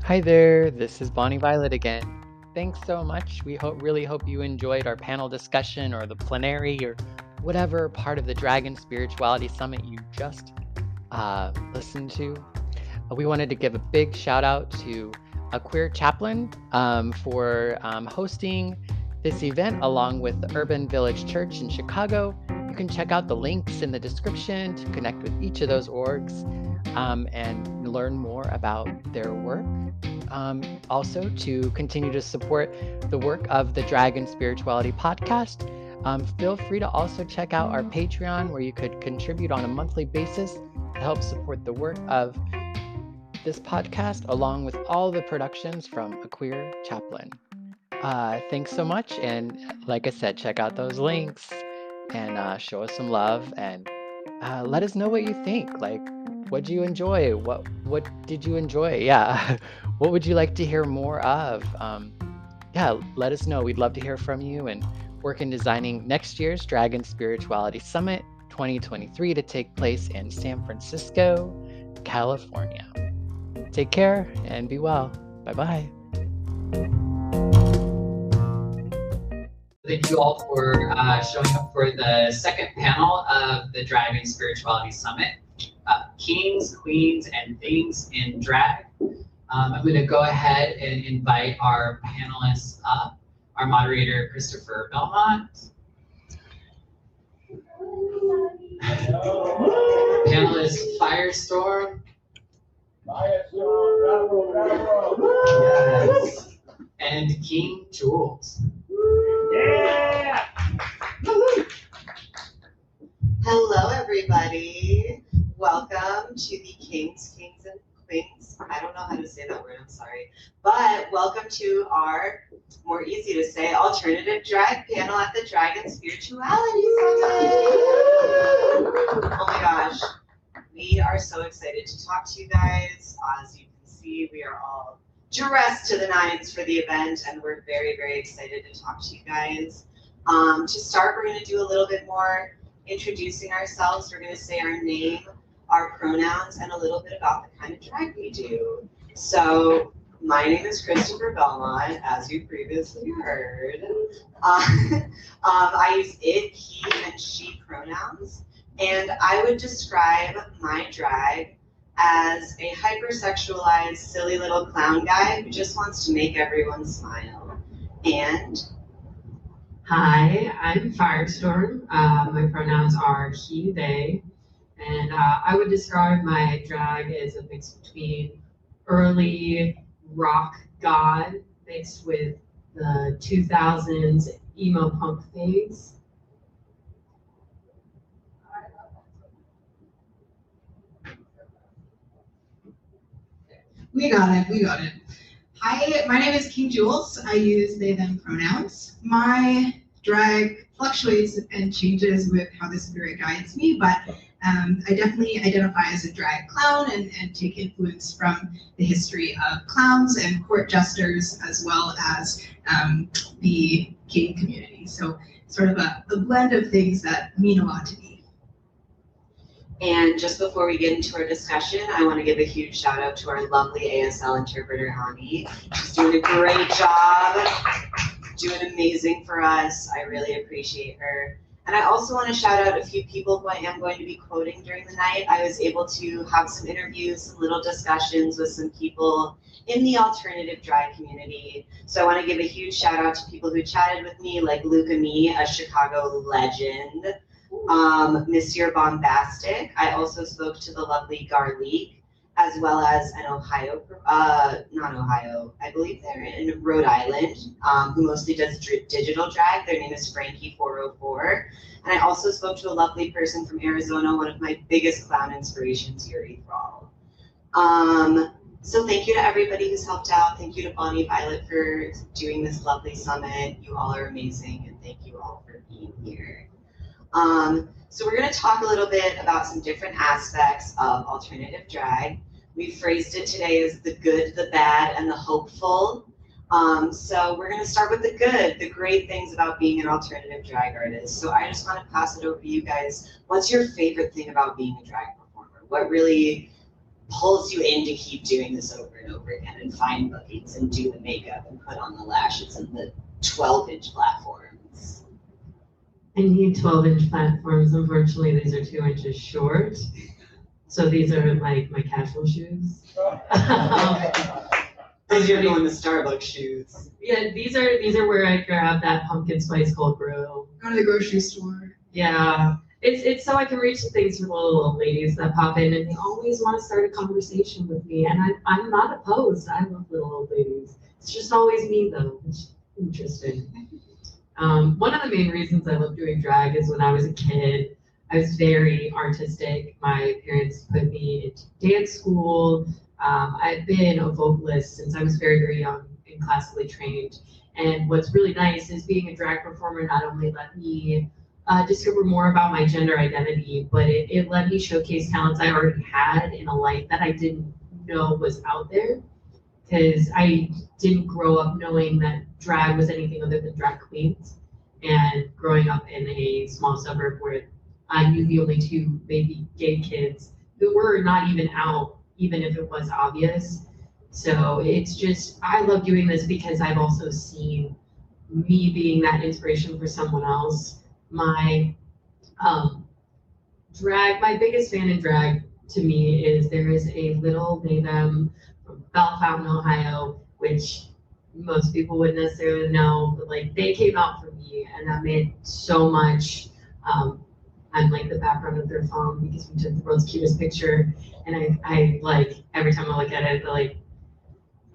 Hi there, this is Bonnie Violet again. Thanks so much. We really hope you enjoyed our panel discussion or the plenary or whatever part of the Dragon Spirituality Summit you just listened to. We wanted to give a big shout out to a queer chaplain for hosting this event along with the Urban Village Church in Chicago. You can check out the links in the description to connect with each of those orgs and learn more about their work. Also, to continue to support the work of the Dragon Spirituality Podcast, feel free to also check out our Patreon, where you could contribute on a monthly basis to help support the work of this podcast, along with all the productions from a queer chaplain. Thanks so much, and like I said, check out those links and show us some love, and let us know what you think. Like, what do you enjoy? What did you enjoy? Yeah, what would you like to hear more of? Yeah, let us know. We'd love to hear from you and work in designing next year's Dragon Spirituality Summit 2023 to take place in San Francisco, California. Take care and be well. Bye-bye. Thank you all for showing up for the second panel of the Dragon Spirituality Summit, Kings, Queens, and Things in Drag. I'm going to go ahead and invite our panelists up. Our moderator, Christopher Belmont. Panelist Firestorm. Yes. And King Jules. Yeah! Hello, everybody. Welcome to the Kings, and Quings. I don't know how to say that word, I'm sorry. But welcome to our, more easy to say, alternative drag panel at the Dragon Spirituality Summit. Oh my gosh. We are so excited to talk to you guys. As you can see, we are all dressed to the nines for the event, and we're very, very excited to talk to you guys. To start, we're going to do a little bit more introducing ourselves. We're going to say our name, our pronouns, and a little bit about the kind of drag we do. So, my name is Christopher Belmont, as you previously heard. I use it, he, and she pronouns, and I would describe my drag as a hypersexualized, silly little clown guy who just wants to make everyone smile. And hi, I'm Firestorm. My pronouns are he, they, and I would describe my drag as a mix between early rock god mixed with the 2000s emo punk phase. We got it. Hi, my name is King Jules. I use they, them pronouns. My drag fluctuates and changes with how the spirit guides me, but I definitely identify as a drag clown and take influence from the history of clowns and court jesters, as well as the king community. So sort of a blend of things that mean a lot to me. And just before we get into our discussion, I want to give a huge shout out to our lovely ASL interpreter, Ani. She's doing a great job, doing amazing for us. I really appreciate her. And I also want to shout out a few people who I am going to be quoting during the night. I was able to have some interviews, some little discussions with some people in the alternative drag community. So I want to give a huge shout out to people who chatted with me, like Luca Me, a Chicago legend. Monsieur Bombastic. I also spoke to the lovely Garlic, as well as an Ohio, not Ohio, I believe they're in Rhode Island, who mostly does digital drag. Their name is Frankie404. And I also spoke to a lovely person from Arizona, one of my biggest clown inspirations, Yuri Thrall. So thank you to everybody who's helped out. Thank you to Bonnie Violet for doing this lovely summit. You all are amazing, and thank you all for being here. So we're going to talk a little bit about some different aspects of alternative drag. We phrased it today as the good, the bad, and the hopeful. So we're going to start with the good, the great things about being an alternative drag artist. So I just want to pass it over to you guys. What's your favorite thing about being a drag performer? What really pulls you in to keep doing this over and over again and find bookings and do the makeup and put on the lashes and the 12-inch platforms. I need 12-inch platforms. Unfortunately, these are 2 inches short. So these are like my casual shoes. Those are going to Starbucks shoes. Yeah, these are where I grab that pumpkin spice cold brew. Go to the grocery store. Yeah, it's so I can reach the things for the little old ladies that pop in and they always want to start a conversation with me, and I'm not opposed. I love little old ladies. It's just always me though. It's interesting. One of the main reasons I love doing drag is when I was a kid, I was very artistic. My parents put me into dance school. I've been a vocalist since I was very, very young and classically trained. And what's really nice is being a drag performer not only let me discover more about my gender identity, but it let me showcase talents I already had in a light that I didn't know was out there. Because I didn't grow up knowing that drag was anything other than drag queens. And growing up in a small suburb where I knew the only two maybe gay kids who were not even out, even if it was obvious. So it's just, I love doing this because I've also seen me being that inspiration for someone else. My biggest fan in drag to me is there is a little they them from Bell Fountain, Ohio, which most people wouldn't necessarily know, but like they came out for me and that meant so much. I'm like the background of their phone because we took the world's cutest picture, and I like every time I look at it, like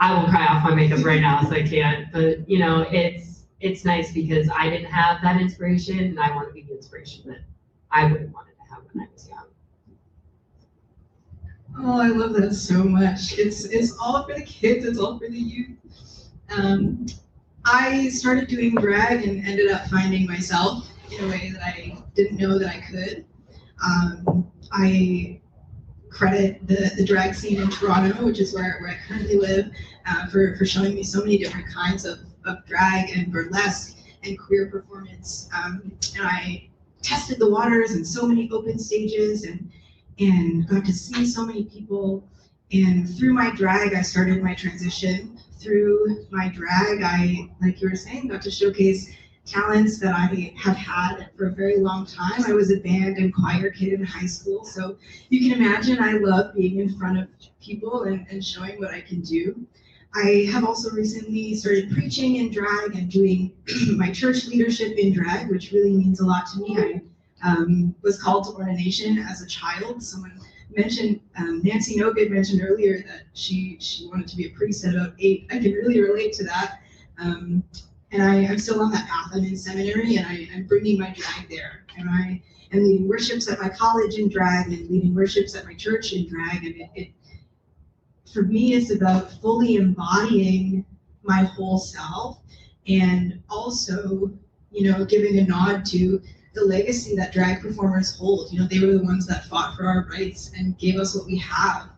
I will cry off my makeup right now, so I can't. But you know, it's nice because I didn't have that inspiration, and I want to be the inspiration that I would have wanted to have when I was young. Oh, I love that so much. It's all for the kids. It's all for the youth. I started doing drag and ended up finding myself in a way that I didn't know that I could. I credit the drag scene in Toronto, which is where I currently live, for showing me so many different kinds of drag and burlesque and queer performance. And I tested the waters in so many open stages and got to see so many people. And through my drag, I started my transition. Through my drag, I, like you were saying, got to showcase talents that I have had for a very long time. I was a band and choir kid in high school, so you can imagine I love being in front of people and showing what I can do. I have also recently started preaching in drag and doing my church leadership in drag, which really means a lot to me. I was called to ordination as a child. Someone mentioned, Nancy Nogood mentioned earlier that she wanted to be a priest at about 8. I can really relate to that. And I'm still on that path. I'm in seminary and I'm bringing my drag there. And I am leading worships at my college in drag and leading worships at my church in drag. And it for me, it's about fully embodying my whole self and also, you know, giving a nod to the legacy that drag performers hold. You know, they were the ones that fought for our rights and gave us what we have.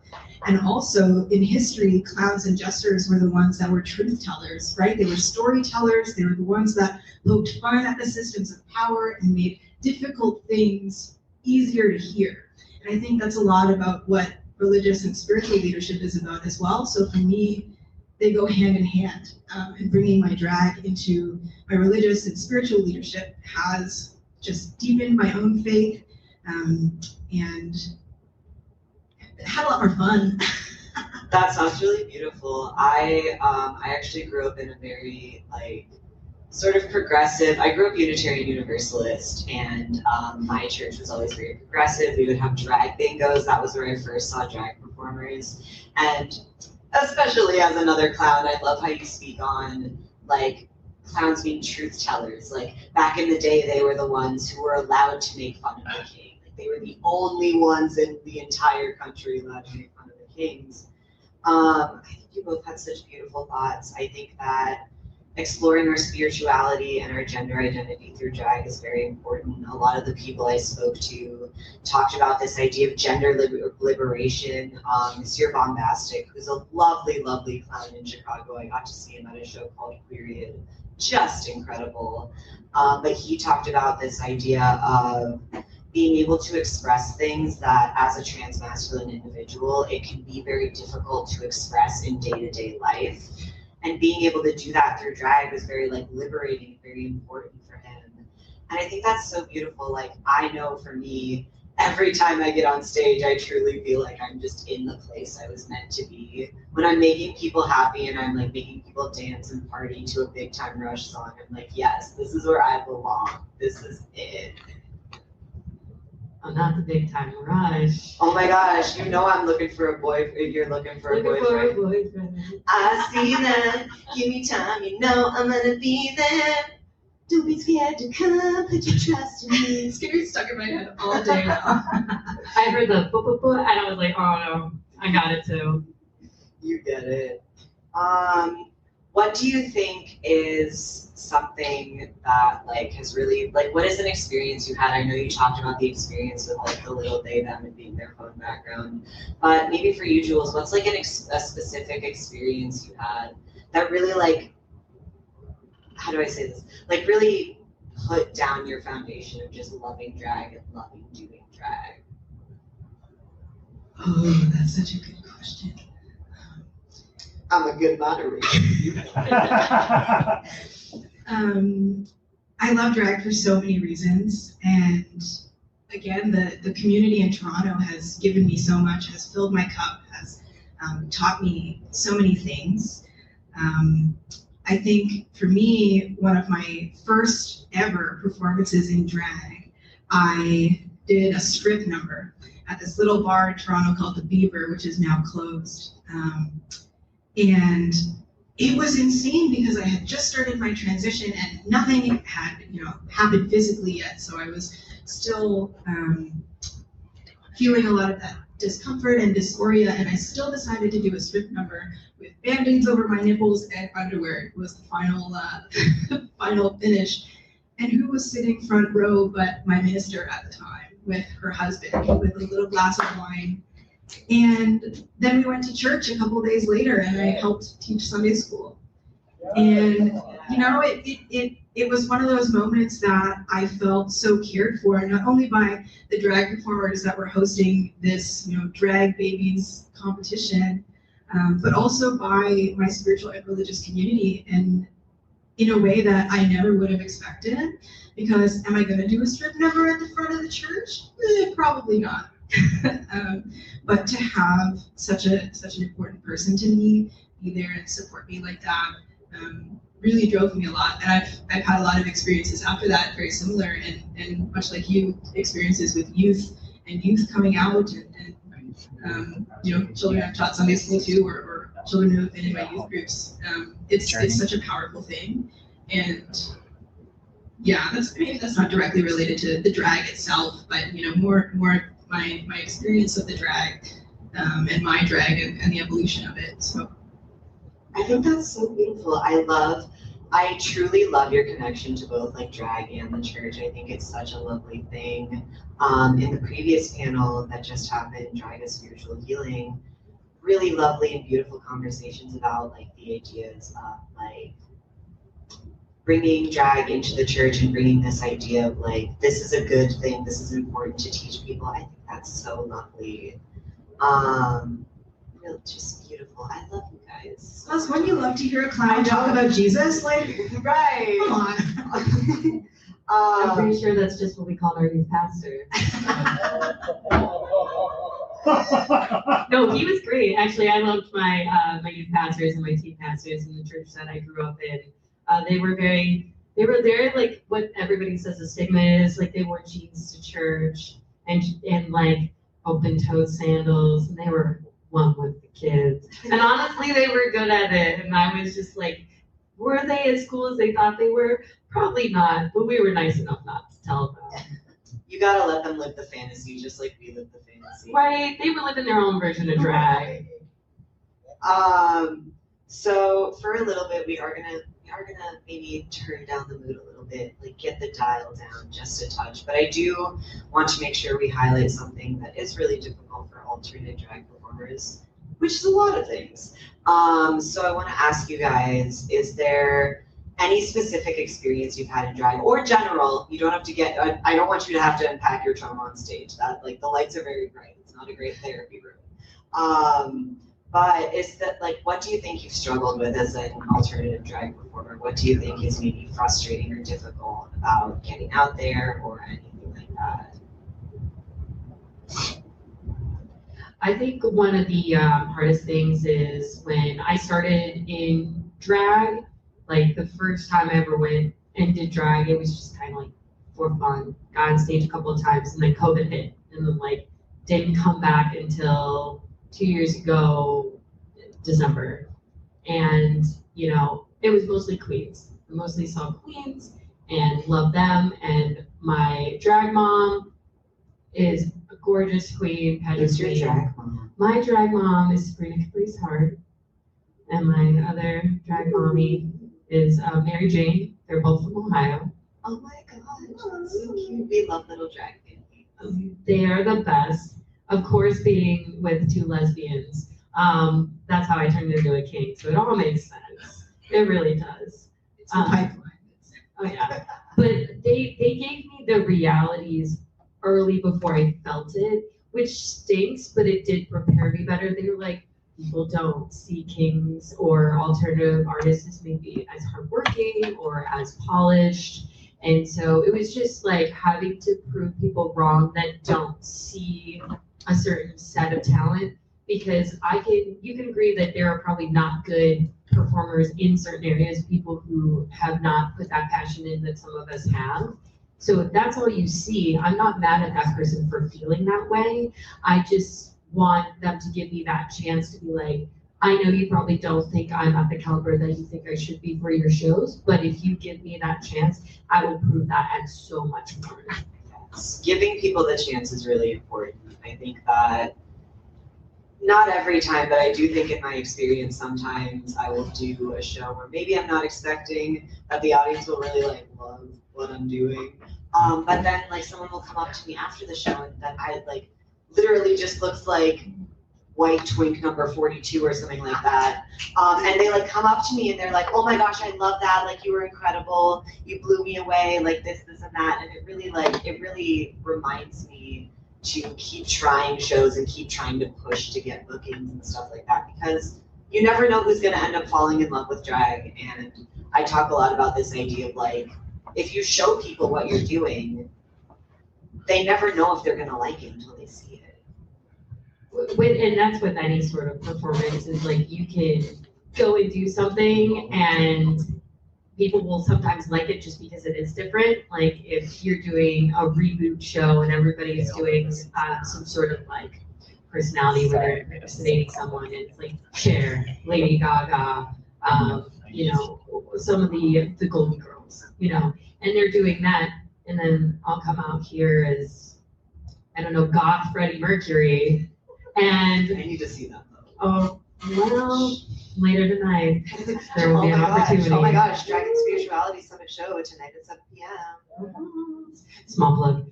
And also in history, clowns and jesters were the ones that were truth tellers, right? They were storytellers. They were the ones that poked fun at the systems of power and made difficult things easier to hear. And I think that's a lot about what religious and spiritual leadership is about as well. So for me, they go hand in hand. And bringing my drag into my religious and spiritual leadership has just deepened my own faith and had a lot more fun. That sounds really beautiful. I actually grew up in a very sort of progressive. I grew up Unitarian Universalist, and my church was always very progressive. We would have drag bingos. That was where I first saw drag performers, and especially as another clown, I love how you speak on clowns being truth tellers. Like back in the day, they were the ones who were allowed to make fun of the king. They were the only ones in the entire country allowed to make fun of the kings. I think you both had such beautiful thoughts. I think that exploring our spirituality and our gender identity through drag is very important. A lot of the people I spoke to talked about this idea of gender liberation. Monsieur Bombastic, who's a lovely, lovely clown in Chicago. I got to see him at a show called Queeried. Just incredible. But he talked about this idea of being able to express things that as a trans masculine individual, it can be very difficult to express in day-to-day life. And being able to do that through drag was very like liberating, very important for him. And I think that's so beautiful. Like, I know for me, every time I get on stage, I truly feel like I'm just in the place I was meant to be. When I'm making people happy and I'm like making people dance and party to a Big Time Rush song, I'm like, yes, this is where I belong. This is it. Oh, not the Big Time Rush. Oh my gosh, you know I'm looking for a boyfriend. You're looking for a boyfriend. I see that. Give me time. You know I'm gonna be there. Don't be scared to come. Put your trust in me. It's getting stuck in my head all day now. I heard the and I was like, oh no, I got it too. You get it. What do you think is something that like has really like what is an experience you had? I know you talked about the experience with like the little they them and being their phone background, but maybe for you, Jules, what's like a specific experience you had that really like, how do I say this? Like really put down your foundation of just loving drag and loving doing drag? Oh, that's such a good question. I'm a good moderator. I love drag for so many reasons, and again, the community in Toronto has given me so much, has filled my cup, has taught me so many things. I think for me, one of my first ever performances in drag, I did a strip number at this little bar in Toronto called the Beaver, which is now closed. And it was insane because I had just started my transition and nothing had, happened physically yet. So I was still feeling a lot of that discomfort and dysphoria, and I still decided to do a strip number with band-aids over my nipples and underwear. It was the final final finish. And who was sitting front row but my minister at the time with her husband with a little glass of wine. And then we went to church a couple of days later and I helped teach Sunday school. And it was one of those moments that I felt so cared for, not only by the drag performers that were hosting this, drag babies competition, but also by my spiritual and religious community, and in a way that I never would have expected. Because am I going to do a strip number at the front of the church? Probably not. But to have such an important person to me be there and support me like that really drove me a lot. And I've had a lot of experiences after that, very similar, and much like you, experiences with youth and youth coming out, and children I've taught Sunday school to, or children who have been in my youth groups. It's such a powerful thing, and yeah, that's not directly related to the drag itself, but more my experience of the drag and my drag and the evolution of it. So I think that's so beautiful. I truly love your connection to both like drag and the church. I think it's such a lovely thing. In the previous panel that just happened, Drag as Spiritual Healing, really lovely and beautiful conversations about like the ideas of like bringing drag into the church and bringing this idea of like, this is a good thing, this is important to teach people. I think that's so lovely. Really just beautiful. I love you guys. Plus, wouldn't you love to hear a clown talk about Jesus? Like, right. Come on. I'm pretty sure that's just what we called our youth pastor. No, he was great. Actually, I loved my my youth pastors and my teen pastors in the church that I grew up in. They were there like what everybody says the stigma is, like they wore jeans to church and like open-toed sandals, and they were one with the kids. And honestly, they were good at it, and I was just like, were they as cool as they thought they were? Probably not, but we were nice enough not to tell them. You gotta let them live the fantasy, just like we live the fantasy. Right, they were living their own version of drag. So for a little bit, we are gonna maybe turn down the mood a little bit, like get the dial down just a touch. But I do want to make sure we highlight something that is really difficult for alternate drag performers, which is a lot of things. So I want to ask you guys, is there any specific experience you've had in drag or general. You don't have to get, I don't want you to have to unpack your trauma on stage. That, like, the lights are very bright. It's not a great therapy room. But is that, like, what do you think you've struggled with as an alternative drag performer? What do you think is maybe frustrating or difficult about getting out there or anything like that? I think one of the hardest things is when I started in drag, like the first time I ever went and did drag, it was just kind of like for fun. Got on stage a couple of times and then COVID hit and then like didn't come back until 2 years ago, December. And, you know, it was mostly queens. I mostly saw queens and loved them. And my drag mom is a gorgeous queen, pageant Who's your queen. drag mom? My drag mom is Sabrina Caprice Hart. And my other drag mommy is Mary Jane. They're both from Ohio. Oh my gosh, that's so cute. We love little drag families. They are the best. Of course, being with two lesbians, that's how I turned into a king. So it all makes sense. It really does. It's a pipeline. Oh yeah. But they gave me the realities early before I felt it, which stinks, but it did prepare me better. They were like, people don't see kings or alternative artists as maybe as hardworking or as polished. And so it was just like having to prove people wrong that don't see a certain set of talent, because you can agree that there are probably not good performers in certain areas, people who have not put that passion in that some of us have. So if that's all you see, I'm not mad at that person for feeling that way. I just want them to give me that chance to be like, I know you probably don't think I'm at the caliber that you think I should be for your shows, but if you give me that chance, I will prove that and so much more. Yes. Giving people the chance is really important. I think that not every time, but I do think in my experience, sometimes I will do a show where maybe I'm not expecting that the audience will really like love what I'm doing. But then like someone will come up to me after the show and that I like literally just looks like white twink number 42 or something like that. And they like come up to me and they're like, oh my gosh, I love that. Like you were incredible. You blew me away, like this and that. And it really reminds me to keep trying shows and keep trying to push to get bookings and stuff like that, because you never know who's gonna end up falling in love with drag. And I talk a lot about this idea of like, if you show people what you're doing, they never know if they're gonna like it until they see it. And that's with any sort of performance is like you can go and do something and people will sometimes like it just because it is different. Like if you're doing a reboot show and everybody is doing some sort of like personality where they're impersonating someone, and it's like Cher, Lady Gaga, you know, some of the Golden Girls, you know, and they're doing that, and then I'll come out here as, I don't know, goth Freddie Mercury, and I need to see that though. oh, well, later tonight, there will be an opportunity. Oh my gosh, Dragon Spirituality Summit show tonight at 7 p.m. Small plug.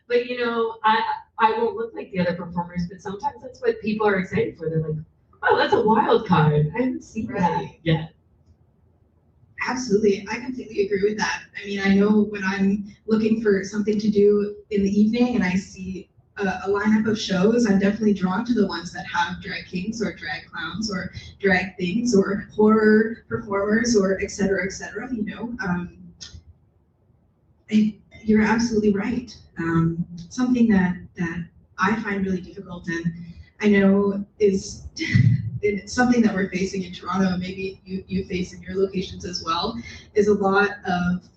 But you know, I won't look like the other performers, but sometimes that's what people are excited for. They're like, oh, that's a wild card. I haven't seen that yet. Absolutely, I completely agree with that. I mean, I know when I'm looking for something to do in the evening and I see a lineup of shows, I'm definitely drawn to the ones that have drag kings or drag clowns or drag things or horror performers or et cetera, you know. You're absolutely right. Something that I find really difficult, and I know is it's something that we're facing in Toronto, and maybe you face in your locations as well, is a lot of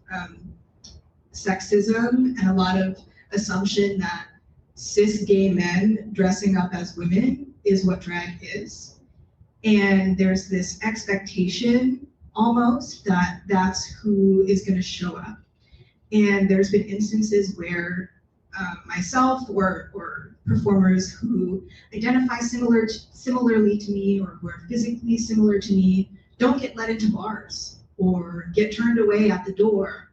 sexism and a lot of assumption that cis gay men dressing up as women is what drag is. And there's this expectation almost that that's who is going to show up. And there's been instances where myself or performers who identify similarly to me or who are physically similar to me don't get let into bars or get turned away at the door.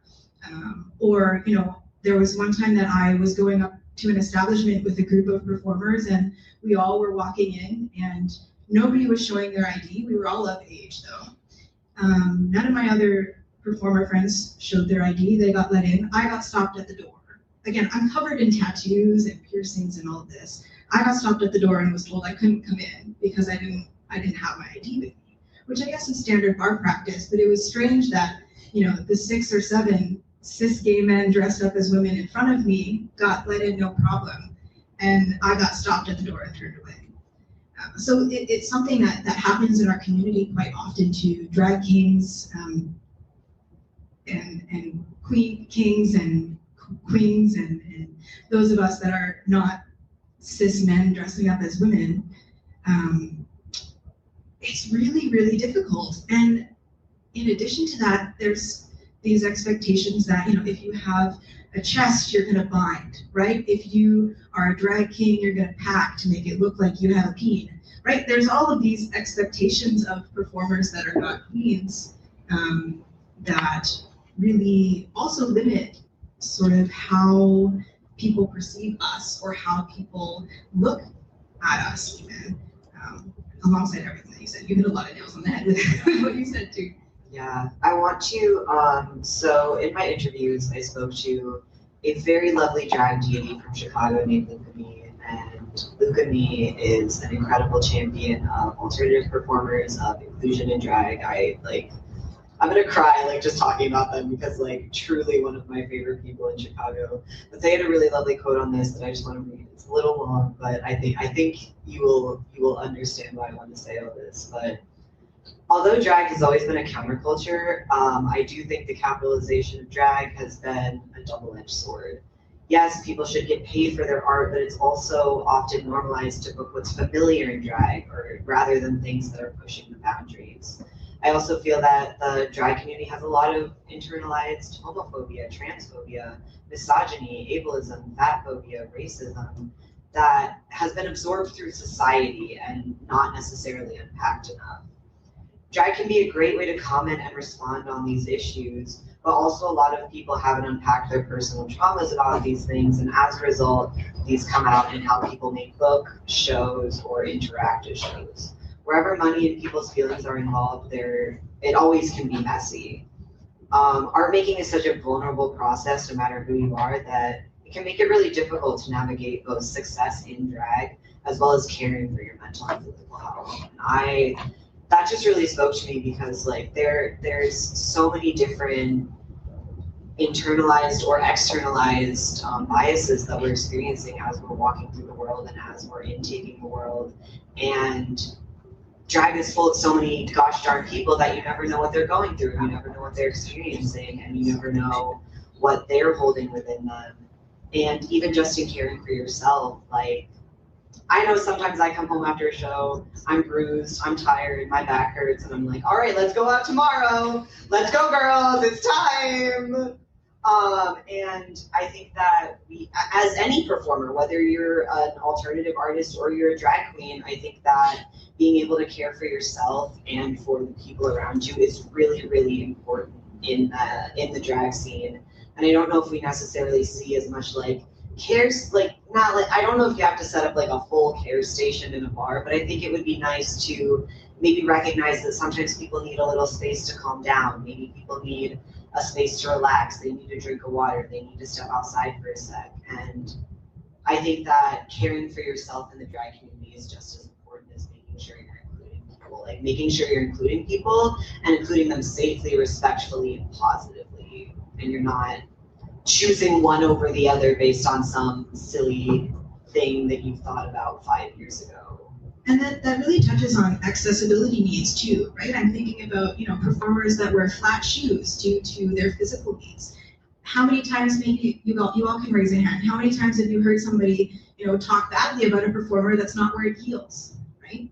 Or, you know, there was one time that I was going up to an establishment with a group of performers and we all were walking in and nobody was showing their ID. We were all of age though. None of my other performer friends showed their ID. They got let in. I got stopped at the door. Again, I'm covered in tattoos and piercings and all of this. I got stopped at the door and was told I couldn't come in because I didn't have my ID with me, which I guess is standard bar practice. But it was strange that, you know, the 6 or 7 cis gay men dressed up as women in front of me got let in no problem, and I got stopped at the door and turned away. So it's something that happens in our community quite often to drag kings and kings and queens and those of us that are not cis men dressing up as women. It's really, really difficult. And in addition to that, there's these expectations that, you know, if you have a chest, you're gonna bind, right? If you are a drag king, you're gonna pack to make it look like you have a peen, right? There's all of these expectations of performers that are not queens that really also limit sort of how people perceive us or how people look at us even. Alongside everything that you said, you hit a lot of nails on the head with what you said too. Yeah, I want to, so in my interviews, I spoke to a very lovely drag deity from Chicago named Luca Me, and Luca Me is an incredible champion of alternative performers, of inclusion in drag. I'm gonna cry like just talking about them because like truly one of my favorite people in Chicago. But they had a really lovely quote on this that I just want to read. It's a little long, but I think you will understand why I want to say all this. But although drag has always been a counterculture, I do think the capitalization of drag has been a double-edged sword. Yes, people should get paid for their art, but it's also often normalized to book what's familiar in drag, or rather than things that are pushing the boundaries. I also feel that the drag community has a lot of internalized homophobia, transphobia, misogyny, ableism, fatphobia, racism that has been absorbed through society and not necessarily unpacked enough. Drag can be a great way to comment and respond on these issues, but also a lot of people haven't unpacked their personal traumas about these things, and as a result, these come out in how people make book, shows, or interact with shows. Wherever money and people's feelings are involved, it always can be messy. Art making is such a vulnerable process, no matter who you are, that it can make it really difficult to navigate both success in drag as well as caring for your mental and physical health. And that just really spoke to me because like there's so many different internalized or externalized biases that we're experiencing as we're walking through the world and as we're intaking the world. And drag is full of so many gosh darn people that you never know what they're going through, you never know what they're experiencing, and you never know what they're holding within them. And even just in caring for yourself, like I know sometimes I come home after a show, I'm bruised, I'm tired, my back hurts, and I'm like, all right, let's go out tomorrow. Let's go, girls, it's time. And I think that we, as any performer, whether you're an alternative artist or you're a drag queen, I think that being able to care for yourself and for the people around you is really, really important in the drag scene. And I don't know if we necessarily see as much like cares, like not like, I don't know if you have to set up like a full care station in a bar, but I think it would be nice to maybe recognize that sometimes people need a little space to calm down. Maybe people need a space to relax. They need a drink of water. They need to step outside for a sec. And I think that caring for yourself in the drag community is just as important as making sure you're including people. Like making sure you're including people and including them safely, respectfully, and positively. And you're not choosing one over the other based on some silly thing that you thought about 5 years ago. And that really touches on accessibility needs too, right? I'm thinking about, you know, performers that wear flat shoes due to their physical needs. How many times, maybe you all can raise a hand, how many times have you heard somebody, you know, talk badly about a performer that's not wearing heels, right?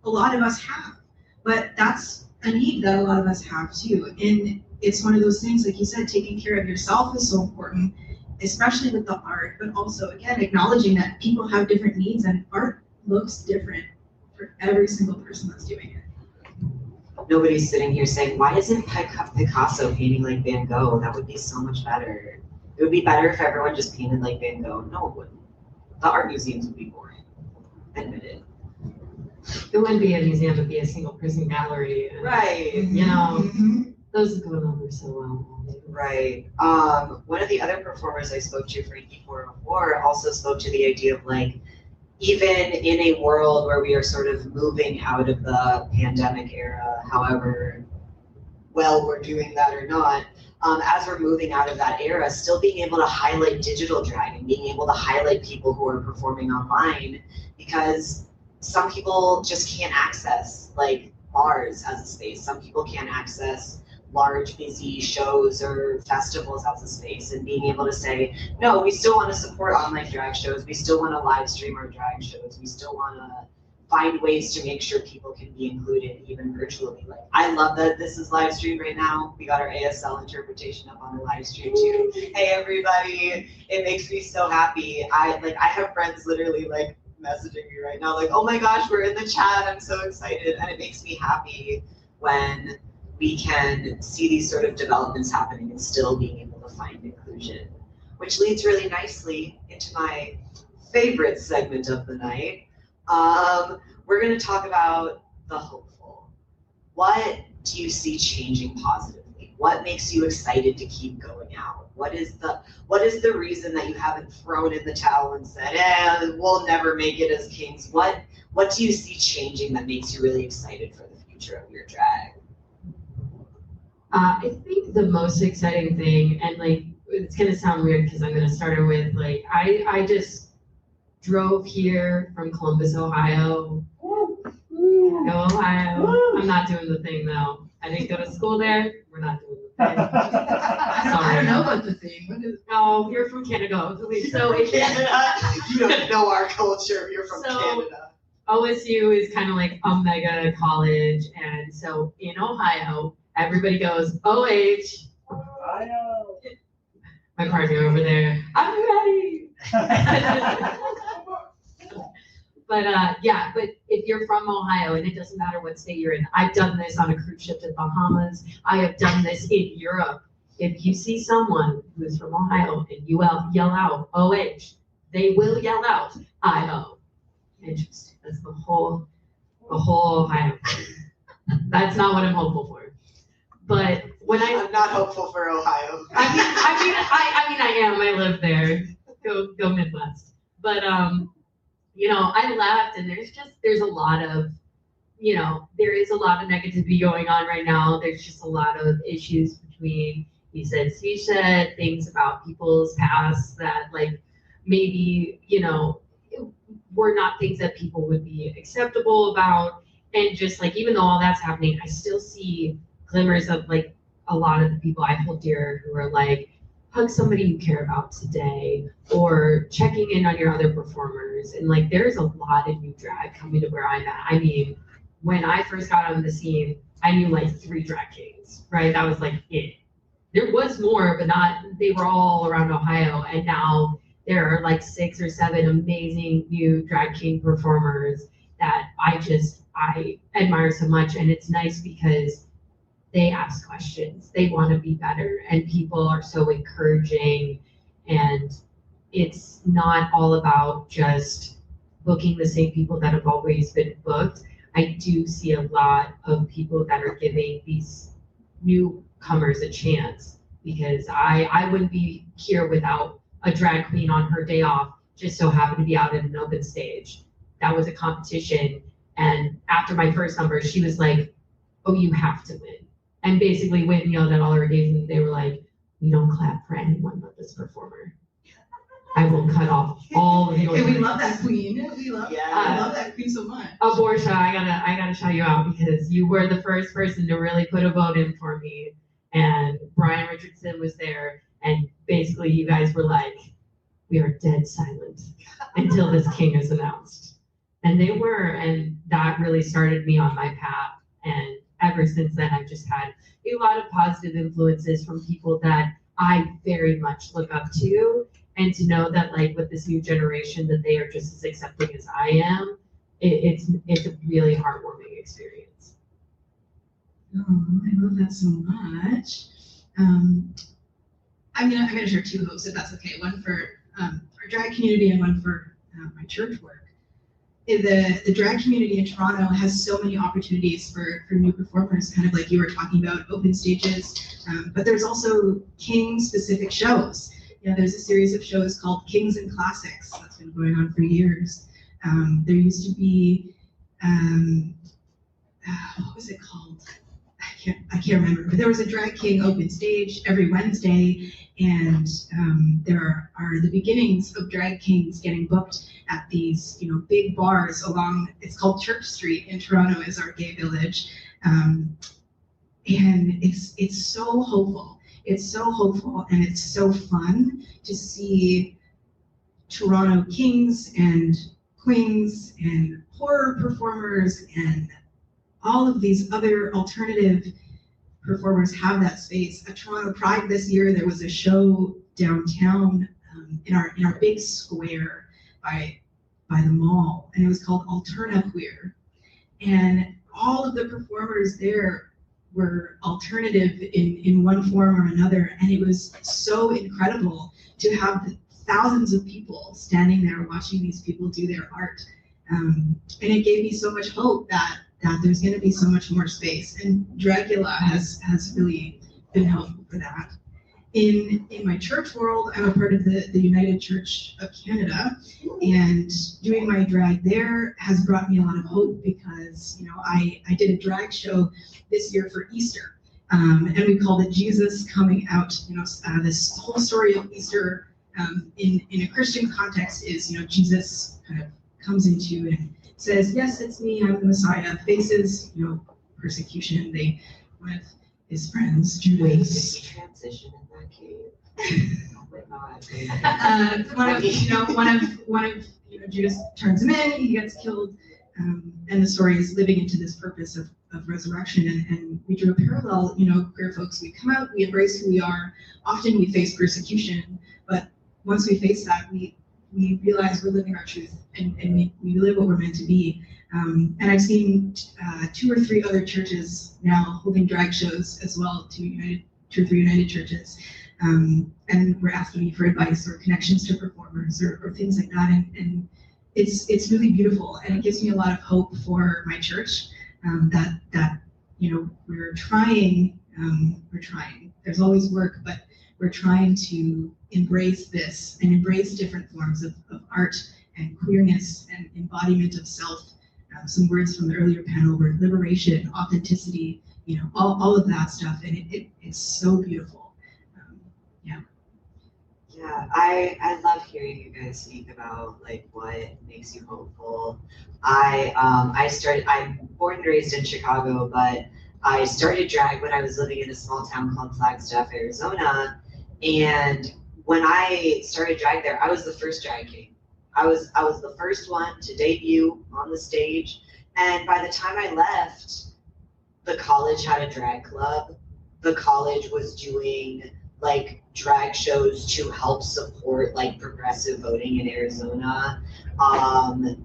A lot of us have, but that's a need that a lot of us have too. And it's one of those things, like you said, taking care of yourself is so important, especially with the art, but also, again, acknowledging that people have different needs and art looks different for every single person that's doing it. Nobody's sitting here saying, why isn't Picasso painting like Van Gogh? That would be so much better. It would be better if everyone just painted like Van Gogh. No, it wouldn't. The art museums would be boring. Admit it. It wouldn't be a museum, it'd be a single person gallery. And, Right. You know, Mhm. those go over so well. Right. One of the other performers I spoke to, Frankie 404, also spoke to the idea of like, even in a world where we are sort of moving out of the pandemic era, however well we're doing that or not, as we're moving out of that era, still being able to highlight digital drag and being able to highlight people who are performing online, because some people just can't access like bars as a space. Some people can't access large busy shows or festivals as a space, and being able to say, no, we still want to support online drag shows, we still want to live stream our drag shows, we still want to find ways to make sure people can be included even virtually. Like, I love that this is live streamed right now. We got our ASL interpretation up on the live stream too. Hey everybody, it makes me so happy. I have friends literally like messaging me right now like, oh my gosh, we're in the chat, I'm so excited. And it makes me happy when we can see these sort of developments happening and still being able to find inclusion. Which leads really nicely into my favorite segment of the night. We're going to talk about the hopeful. What do you see changing positively? What makes you excited to keep going out? What is the reason that you haven't thrown in the towel and said, we'll never make it as kings? What do you see changing that makes you really excited for the future of your drag? I think the most exciting thing, and like, it's gonna sound weird because I'm gonna start it with like, I just drove here from Columbus, Ohio. Go Ohio. I'm not doing the thing though. I didn't go to school there. We're not doing the thing. I don't know about the thing. What is? Oh, you're from Canada. So Canada. You don't know our culture. You're from So- Canada. OSU is kind of like a mega college, and so in Ohio, everybody goes OH. I know. My partner over there, I'm ready. But if you're from Ohio, and it doesn't matter what state you're in, I've done this on a cruise ship to the Bahamas. I have done this in Europe. If you see someone who's from Ohio and you yell out OH, they will yell out IO. Interesting. That's the whole Ohio. That's not what I'm hopeful for. But when I'm not hopeful for Ohio. I am. I live there. Go Midwest. But I left, and there's a lot of, there is a lot of negativity going on right now. There's just a lot of issues between he said, she said, things about people's past that like maybe were not things that people would be acceptable about. And just like, even though all that's happening, I still see glimmers of like a lot of the people I hold dear who are like, hug somebody you care about today, or checking in on your other performers. And like, there's a lot of new drag coming to where I'm at. I mean, when I first got on the scene, I knew like 3 drag kings, right? That was like it. There was more, but they were all around Ohio. And now there are like 6 or 7 amazing new drag king performers that I admire so much. And it's nice because they ask questions, they want to be better, and people are so encouraging. And it's not all about just booking the same people that have always been booked. I do see a lot of people that are giving these newcomers a chance, because I wouldn't be here without a drag queen on her day off just so happened to be out at an open stage. That was a competition. And after my first number, she was like, oh, you have to win. And basically went and yelled at all her gays, and they were like, we don't clap for anyone but this performer. I will cut off all of yours. Hey, we love that queen. We love that queen so much. Abortia, I gotta shout you out, because you were the first person to really put a vote in for me. And Brian Richardson was there, and basically you guys were like, we are dead silent until this king is announced. And they were, and that really started me on my path. And ever since then, I've just had a lot of positive influences from people that I very much look up to. And to know that like with this new generation, that they are just as accepting as I am, it's a really heartwarming experience. Oh, I love that so much. I'm gonna share 2 hopes if that's okay. One for our drag community and one for my church work. the drag community in Toronto has so many opportunities for new performers, kind of like you were talking about, open stages, but there's also King specific shows. You know, there's a series of shows called Kings and Classics that's been going on for years. There used to be, what was it called? I can't remember, but there was a drag king open stage every Wednesday, and there are the beginnings of drag kings getting booked at these, you know, big bars along. It's called Church Street in Toronto, is our gay village, and it's so hopeful. It's so hopeful, and it's so fun to see Toronto kings and queens and horror performers and all of these other alternative performers have that space. At Toronto Pride this year, there was a show downtown in our big square by the mall, and it was called Alterna Queer. And all of the performers there were alternative in one form or another, and it was so incredible to have thousands of people standing there watching these people do their art. And it gave me so much hope that there's going to be so much more space, and Dragula has really been helpful for that. In my church world, I'm a part of the United Church of Canada, and doing my drag there has brought me a lot of hope because, you know, I did a drag show this year for Easter, and we called it Jesus Coming Out. You know, this whole story of Easter in a Christian context is, you know, Jesus kind of comes into and says, yes, it's me, I'm the Messiah, faces, you know, persecution. One of his friends, Judas. Did he transition in that cave? Oh my God. One of Judas turns him in, he gets killed, and the story is living into this purpose of resurrection. And we drew a parallel, you know, queer folks, we come out, we embrace who we are. Often we face persecution, but once we face that, we realize we're living our truth, and we live what we're meant to be. And I've seen 2 or 3 other churches now holding drag shows as well, 2 or 3 United churches. And we're asking me for advice or connections to performers or things like that. And it's really beautiful, and it gives me a lot of hope for my church, that you know, we're trying. There's always work, but we're trying to embrace this and embrace different forms of art and queerness and embodiment of self. Some words from the earlier panel were liberation, authenticity, you know, all of that stuff, and it's so beautiful. Yeah, I love hearing you guys speak about like what makes you hopeful. I'm born and raised in Chicago, but I started drag when I was living in a small town called Flagstaff, Arizona. And when I started drag there, I was the first drag king. I was the first one to debut on the stage. And by the time I left, the college had a drag club. The college was doing like drag shows to help support like progressive voting in Arizona.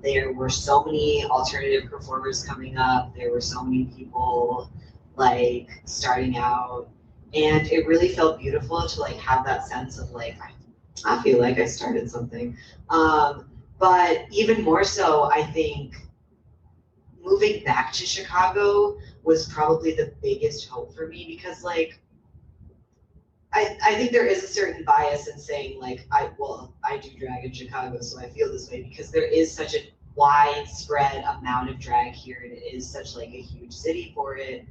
There were so many alternative performers coming up. There were so many people like starting out, and it really felt beautiful to like have that sense of like, I feel like I started something. But even more so, I think moving back to Chicago was probably the biggest hope for me, because like I think there is a certain bias in saying like, I do drag in Chicago, so I feel this way, because there is such a widespread amount of drag here, and it is such like a huge city for it.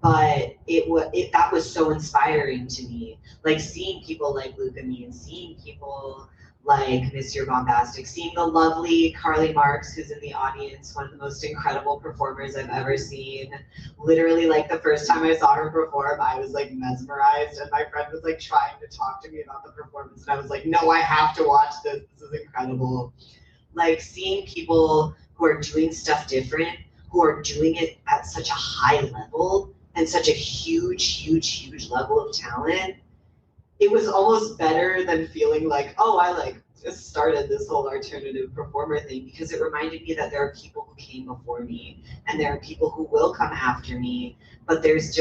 But that was so inspiring to me, like seeing people like Luke and me, and seeing people like Miss Your Bombastic, seeing the lovely Carly Marks, who's in the audience, one of the most incredible performers I've ever seen. Literally, like the first time I saw her perform, I was like mesmerized, and my friend was like trying to talk to me about the performance, and I was like, no, I have to watch this. This is incredible. Like seeing people who are doing stuff different, who are doing it at such a high level and such a huge level of talent. It was almost better than feeling like, oh, I like just started this whole alternative performer thing, because it reminded me that there are people who came before me, and there are people who will come after me, but there's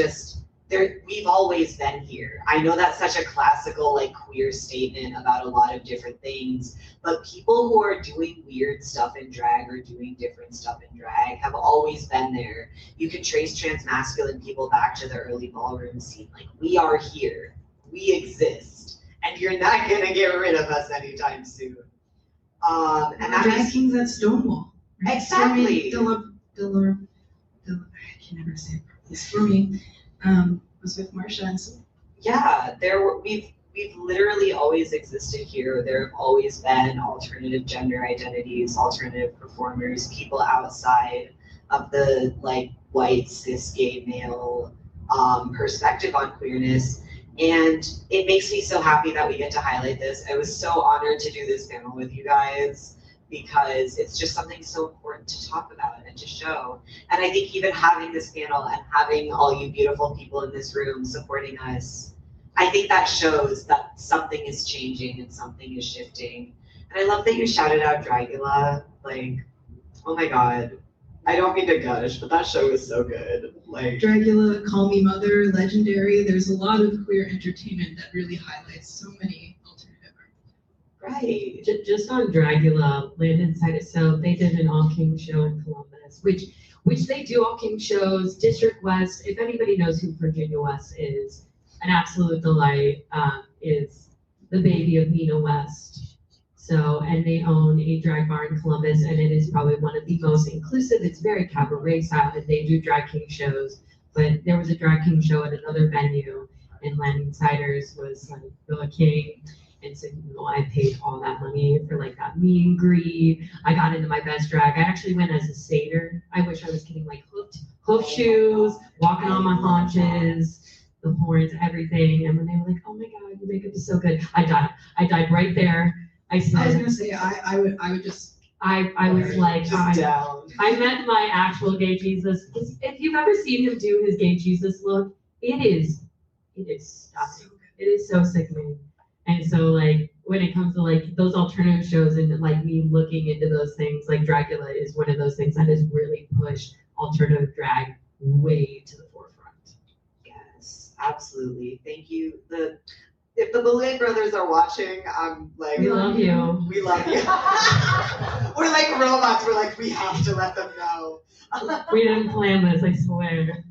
we've always been here. I know that's such a classical like queer statement about a lot of different things, but people who are doing weird stuff in drag or doing different stuff in drag have always been there. You can trace transmasculine people back to the early ballroom scene. Like, we are here, we exist, and you're not gonna get rid of us anytime soon. And that drag makes kings at Stonewall. Right? Exactly. I can never say it properly. Stormy was with Marsha, and so yeah, we've literally always existed here. There have always been alternative gender identities, alternative performers, people outside of the like white cis gay male perspective on queerness. And it makes me so happy that we get to highlight this. I was so honored to do this panel with you guys because it's just something so important to talk about and to show. And I think even having this panel and having all you beautiful people in this room supporting us, I think that shows that something is changing and something is shifting. And I love that you shouted out Dragula. Like, oh my God. I don't mean to gush, but that show is so good. Like, Dragula, Call Me Mother, Legendary. There's a lot of queer entertainment that really highlights so many alternative art. right. Just on Dragula, Landon cited, so they did an All King show in Columbus, which they do All King shows. District West, if anybody knows who Virginia West is, an absolute delight, is the baby of Nina West. So, and they own a drag bar in Columbus, and it is probably one of the most inclusive. It's very cabaret style, and they do drag king shows. But there was a drag king show at another venue, and Landing Ciders was like the king. And so, you know, I paid all that money for like that meet and greet. I got into my best drag. I actually went as a satyr. I wish I was getting like hoof shoes, walking on my haunches, the horns, everything. And when they were like, "Oh my God, your makeup is so good," I died. I died right there. I I was said, gonna say I would just I was like, Just down. I met my actual gay Jesus. If you've ever seen him do his gay Jesus look, it is stunning. It is so sickening. And so like when it comes to like those alternative shows and like me looking into those things, like Dracula is one of those things that has really pushed alternative drag way to the forefront. Yes, absolutely. Thank you. If the Boulay brothers are watching, I'm like, We love you. we love you. We're like robots. We're like, we have to let them know. We didn't plan this, I swear.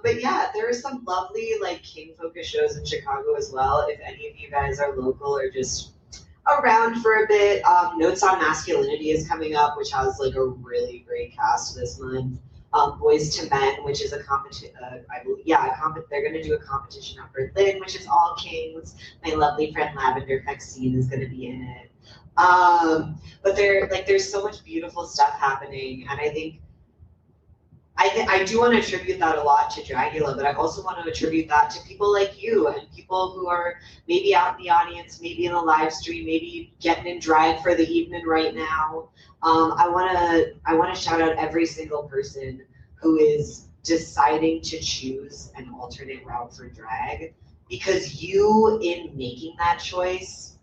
But yeah, there are some lovely like King focused shows in Chicago as well. If any of you guys are local or just around for a bit, Notes on Masculinity is coming up, which has like a really great cast this month. Boys to Men, which is a competition, they're going to do a competition at Berlin, which is all kings. My lovely friend Lavender Maxine is going to be in it. But there's so much beautiful stuff happening, and I do want to attribute that a lot to Dragula, but I also want to attribute that to people like you and people who are maybe out in the audience, maybe in the live stream, maybe getting in drag for the evening right now. I want to shout out every single person who is deciding to choose an alternate route for drag, because you, in making that choice,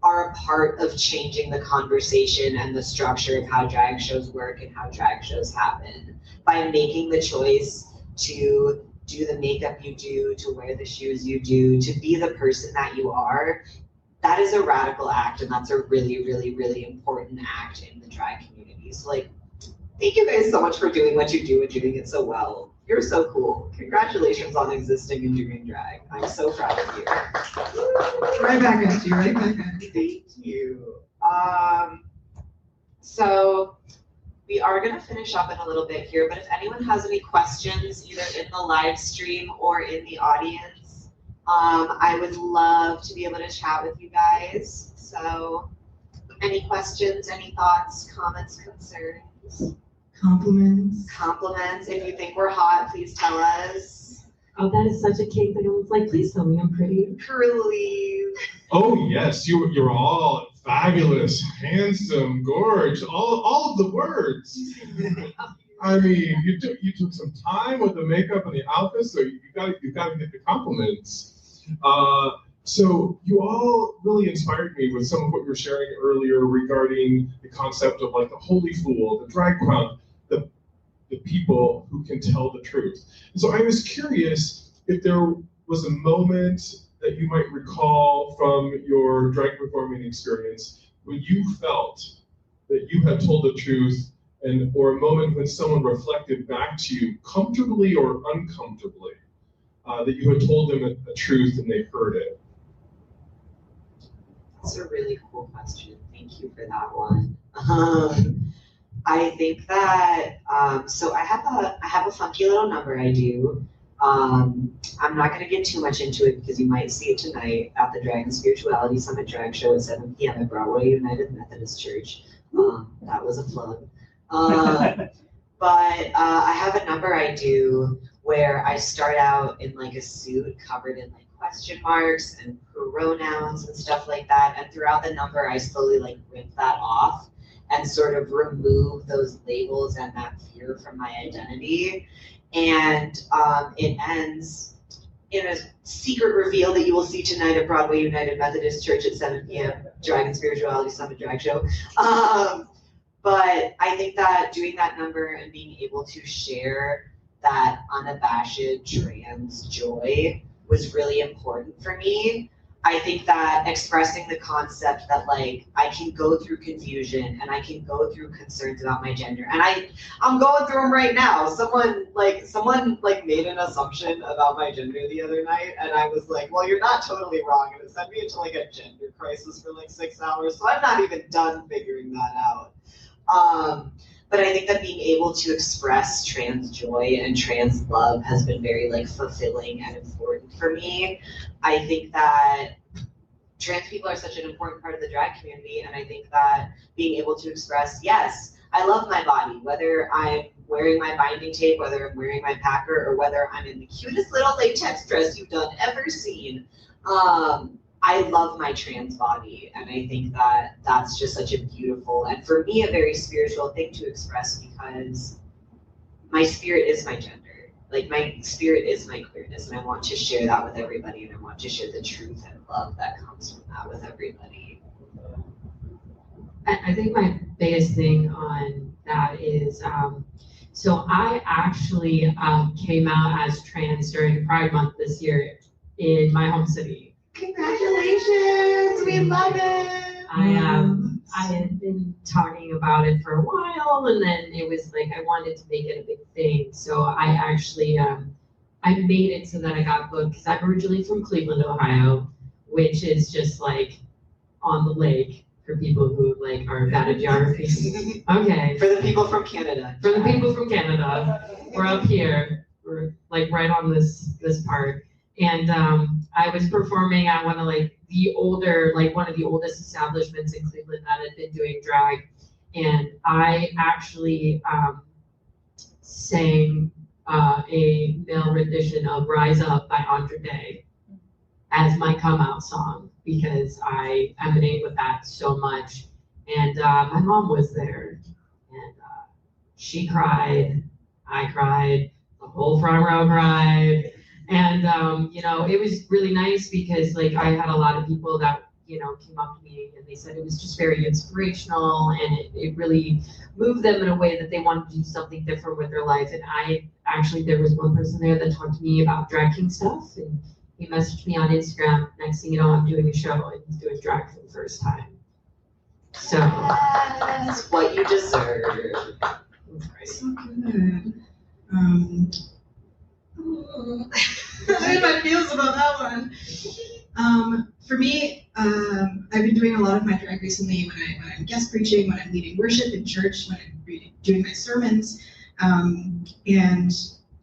are a part of changing the conversation and the structure of how drag shows work and how drag shows happen. By making the choice to do the makeup you do, to wear the shoes you do, to be the person that you are, that is a radical act, and that's a really, really, really important act in the drag community. So like, thank you guys so much for doing what you do and doing it so well. You're so cool. Congratulations on existing and doing drag. I'm so proud of you. right back at you, right back at you. Thank you. So we are going to finish up in a little bit here, but if anyone has any questions, either in the live stream or in the audience, I would love to be able to chat with you guys. So any questions, any thoughts, comments, concerns? Compliments. If you think we're hot, please tell us. Oh, that is such a cake that I was like, please tell me I'm pretty. Curly. Oh yes, you're all fabulous, handsome, gorge, all of the words. I mean, you took some time with the makeup and the outfits, so you got to get the compliments. So you all really inspired me with some of what you were sharing earlier regarding the concept of like the holy fool, the drag crown, the people who can tell the truth. And so I was curious if there was a moment that you might recall from your drag performing experience when you felt that you had told the truth, and or a moment when someone reflected back to you, comfortably or uncomfortably, that you had told them a truth and they heard it. That's a really cool question. Thank you for that one. I think that so I have a funky little number I do. I'm not going to get too much into it because you might see it tonight at the Drag and Spirituality Summit drag show at 7 p.m. at Broadway United Methodist Church. That was a plug. But I have a number I do where I start out in like a suit covered in like question marks and pronouns and stuff like that. And throughout the number, I slowly like rip that off and sort of remove those labels and that fear from my identity. And it ends in a secret reveal that you will see tonight at Broadway United Methodist Church at 7 p.m. Drag and Spirituality Summit drag show. But I think that doing that number and being able to share that unabashed trans joy was really important for me. I think that expressing the concept that like I can go through confusion and I can go through concerns about my gender, and I'm going through them right now. Someone made an assumption about my gender the other night, and I was like, well, you're not totally wrong, and it sent me into like a gender crisis for like 6 hours, so I'm not even done figuring that out. But I think that being able to express trans joy and trans love has been very like fulfilling and important for me. I think that trans people are such an important part of the drag community, and I think that being able to express, yes, I love my body, whether I'm wearing my binding tape, whether I'm wearing my packer, or whether I'm in the cutest little latex dress you've ever seen. I love my trans body, and I think that that's just such a beautiful, and for me, a very spiritual thing to express, because my spirit is my gender. Like, my spirit is my queerness, and I want to share that with everybody, and I want to share the truth and love that comes from that with everybody. I think my biggest thing on that is, so I actually came out as trans during Pride Month this year in my home city. Congratulations, we love it. I had been talking about it for a while, and then it was like I wanted to make it a big thing. So I actually I made it so that I got booked, because I'm originally from Cleveland, Ohio, which is just like on the lake for people who like are bad at geography. Okay. For the people from Canada. For the people from Canada, we're up here. We're like right on this part. And I was performing at one of the oldest establishments in Cleveland that had been doing drag. And I actually sang a male rendition of Rise Up by Andre Day as my come out song, because I emanate with that so much. And my mom was there, and she cried, I cried, the whole front row cried. And, it was really nice because like I had a lot of people that, came up to me and they said it was just very inspirational, and it really moved them in a way that they wanted to do something different with their life. And there was one person there that talked to me about drag king stuff, and he messaged me on Instagram. Next thing you know, I'm doing a show and he's doing drag for the first time. So that's what you deserve. So good. I have my feels about that one. For me, I've been doing a lot of my drag recently when I'm guest preaching, when I'm leading worship in church, when I'm doing my sermons. And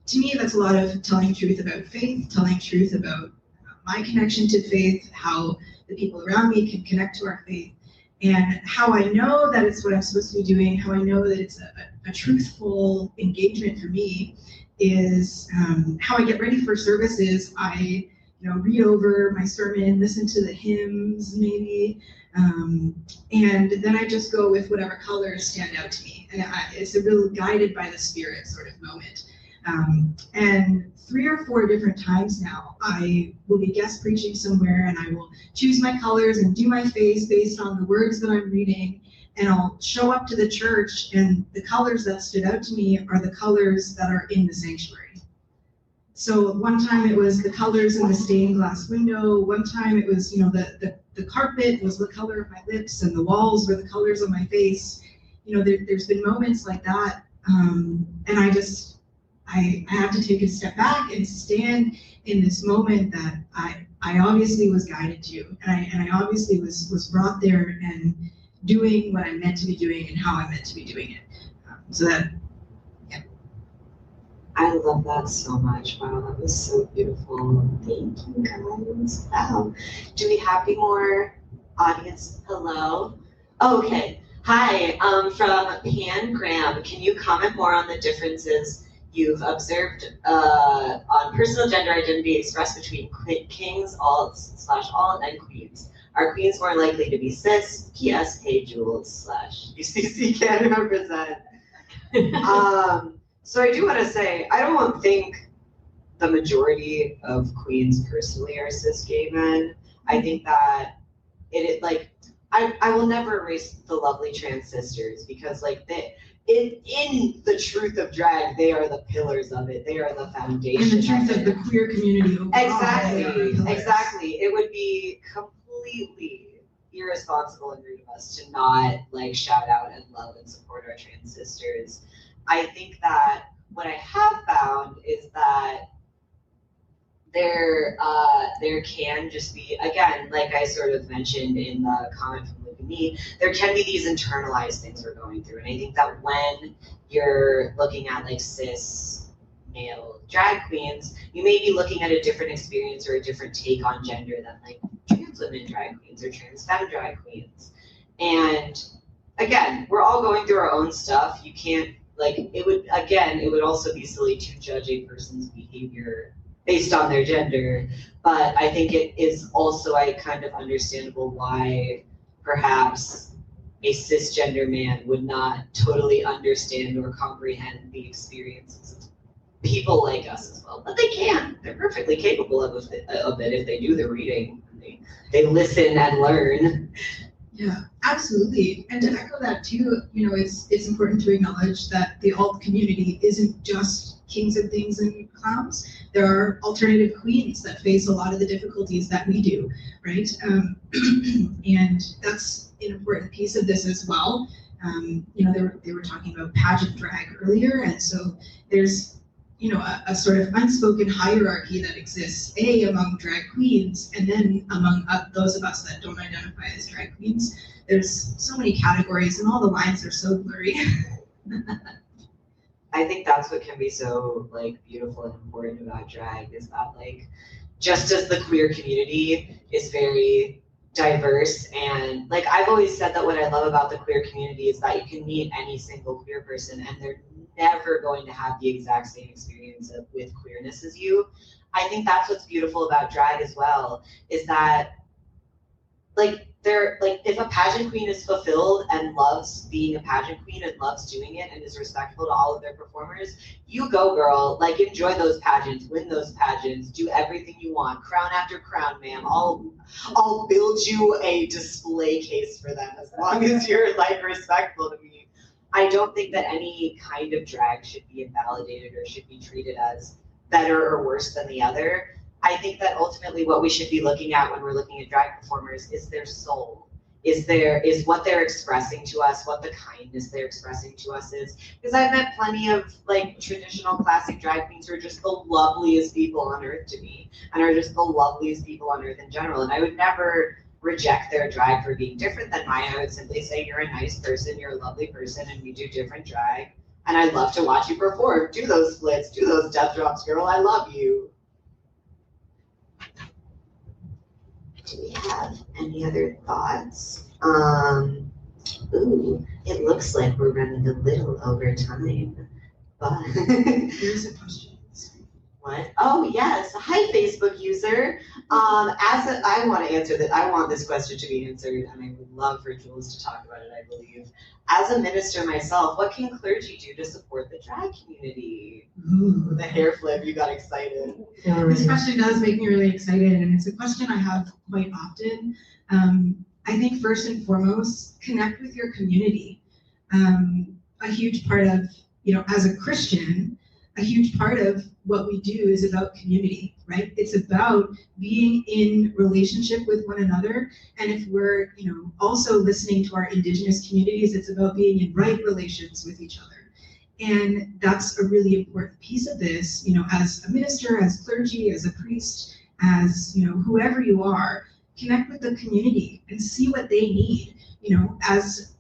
to me, that's a lot of telling truth about faith, telling truth about my connection to faith, how the people around me can connect to our faith, and how I know that it's what I'm supposed to be doing, how I know that it's a truthful engagement for me is how I get ready for services. I read over my sermon, listen to the hymns maybe, and then I just go with whatever colors stand out to me. And it's a real guided by the Spirit sort of moment. And 3 or 4 different times now, I will be guest preaching somewhere and I will choose my colors and do my face based on the words that I'm reading. And I'll show up to the church, and the colors that stood out to me are the colors that are in the sanctuary. So one time it was the colors in the stained glass window. One time it was, the carpet was the color of my lips, and the walls were the colors of my face. There's been moments like that. And I had to take a step back and stand in this moment that I obviously was guided to, and I obviously was brought there and doing what I'm meant to be doing and how I'm meant to be doing it. I love that so much. Wow, that was so beautiful. Thank you, guys. Wow. Do we have any more audience? Hello? Okay. Hi, from Pan Graham. Can you comment more on the differences you've observed on personal gender identity expressed between kings, alt/alt, and queens? Are queens more likely to be cis? P.S. Hey Jules /UCC can represent. So I do want to say, I don't think the majority of queens personally are cis gay men. I think that I will never erase the lovely trans sisters, because in the truth of drag, they are the pillars of it. They are the foundation. In the truth of the queer community overall. Exactly. It would be completely irresponsible and rude of us to not shout out and love and support our trans sisters. I think that what I have found is that there can just be, again, like I sort of mentioned in the comment from Luke and me, there can be these internalized things we're going through. And I think that when you're looking at cis male drag queens, you may be looking at a different experience or a different take on gender than trans women drag queens or trans femme drag queens. And again, we're all going through our own stuff. You can't, it would also be silly to judge a person's behavior based on their gender, but I think it is also kind of understandable why perhaps a cisgender man would not totally understand or comprehend the experiences of people like us as well. But they can. They're perfectly capable of it if they do the reading. They listen and learn. Yeah, absolutely. And to echo that too, it's important to acknowledge that the alt community isn't just kings and things and clowns. There are alternative queens that face a lot of the difficulties that we do, right? And that's an important piece of this as well. They were talking about pageant drag earlier, and so there's a sort of unspoken hierarchy that exists, among drag queens, and then among those of us that don't identify as drag queens. There's so many categories, and all the lines are so blurry. I think that's what can be so beautiful and important about drag, is that just as the queer community is very diverse, and I've always said that what I love about the queer community is that you can meet any single queer person and they're never going to have the exact same experience with queerness as you. I think that's what's beautiful about drag as well, is that if a pageant queen is fulfilled and loves being a pageant queen and loves doing it and is respectful to all of their performers, you go, girl. Enjoy those pageants, win those pageants, do everything you want, crown after crown, ma'am. I'll build you a display case for them as long as you're respectful to me. I don't think that any kind of drag should be invalidated or should be treated as better or worse than the other. I think that ultimately what we should be looking at when we're looking at drag performers is their soul, is what they're expressing to us, what the kindness they're expressing to us is. Because I've met plenty of traditional classic drag queens who are just the loveliest people on earth to me, and are just the loveliest people on earth in general. And I would never reject their drag for being different than mine. I would simply say, you're a nice person, you're a lovely person, and we do different drag. And I'd love to watch you perform. Do those splits, do those death drops, girl. I love you. Do we have any other thoughts? Ooh, it looks like we're running a little over time, but There's a question. What? Oh yes. Hi, Facebook user. I want to answer that. I want this question to be answered, and I would love for Jules to talk about it. I believe, as a minister myself, what can clergy do to support the drag community? Ooh, the hair flip. You got excited. This question does make me really excited, and it's a question I have quite often. I think first and foremost, connect with your community. A huge part of, as a Christian, a huge part of what we do is about community, right? It's about being in relationship with one another. And if we're, also listening to our Indigenous communities, it's about being in right relations with each other. And that's a really important piece of this, as a minister, as clergy, as a priest, as, whoever you are, connect with the community and see what they need, as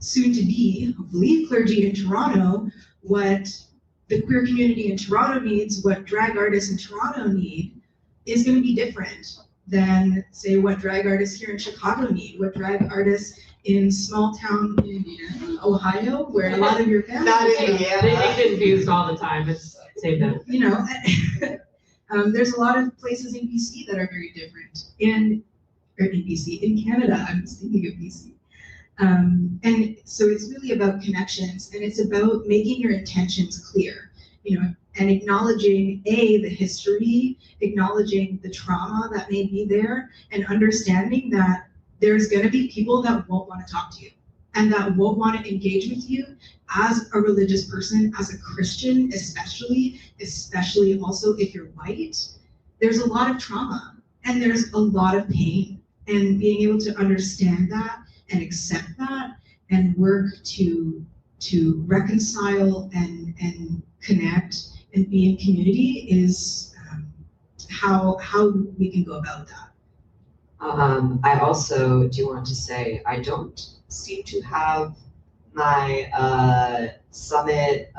soon to be, hopefully, clergy in Toronto, what the queer community in Toronto needs, what drag artists in Toronto need, is going to be different than, say, what drag artists here in Chicago need, what drag artists in small town Ohio, where a lot of your family They get confused all the time. It's same thing. There's a lot of places in BC that are very different. In BC, in Canada, I'm just thinking of BC. And so it's really about connections, and it's about making your intentions clear, and acknowledging the history, acknowledging the trauma that may be there, and understanding that there's going to be people that won't want to talk to you and that won't want to engage with you as a religious person, as a Christian, especially also if you're white. There's a lot of trauma and there's a lot of pain, and being able to understand that and accept that and work to reconcile and connect and be in community is how we can go about that. I also do want to say I don't seem to have my summit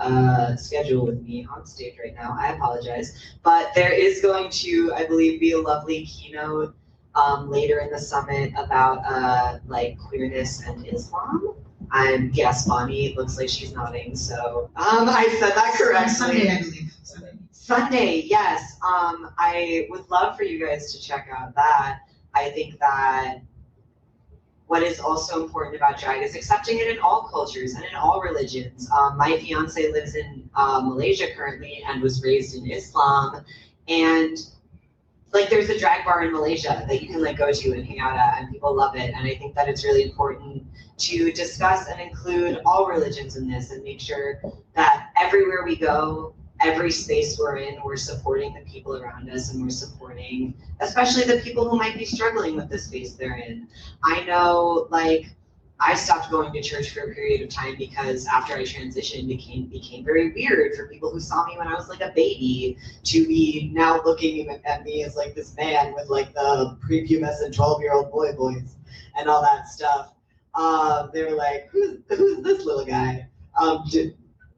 schedule with me on stage right now. I apologize, but there is going to, I believe, be a lovely keynote later in the summit about like queerness and Islam. Yes, Bonnie looks like she's nodding, so I said that correctly. Sunday, I believe. Sunday, yes. I would love for you guys to check out that. I think that what is also important about drag is accepting it in all cultures and in all religions. My fiance lives in Malaysia currently and was raised in Islam, and like there's a drag bar in Malaysia that you can like go to and hang out at, and people love it. And I think that it's really important to discuss and include all religions in this and make sure that everywhere we go, every space we're in, we're supporting the people around us, and we're supporting especially the people who might be struggling with the space they're in. I know, like, I stopped going to church for a period of time because after I transitioned, it became very weird for people who saw me when I was like a baby to be now looking at me as like this man with like the prepubescent 12-year-old boy voice and all that stuff. They were like, who's this little guy?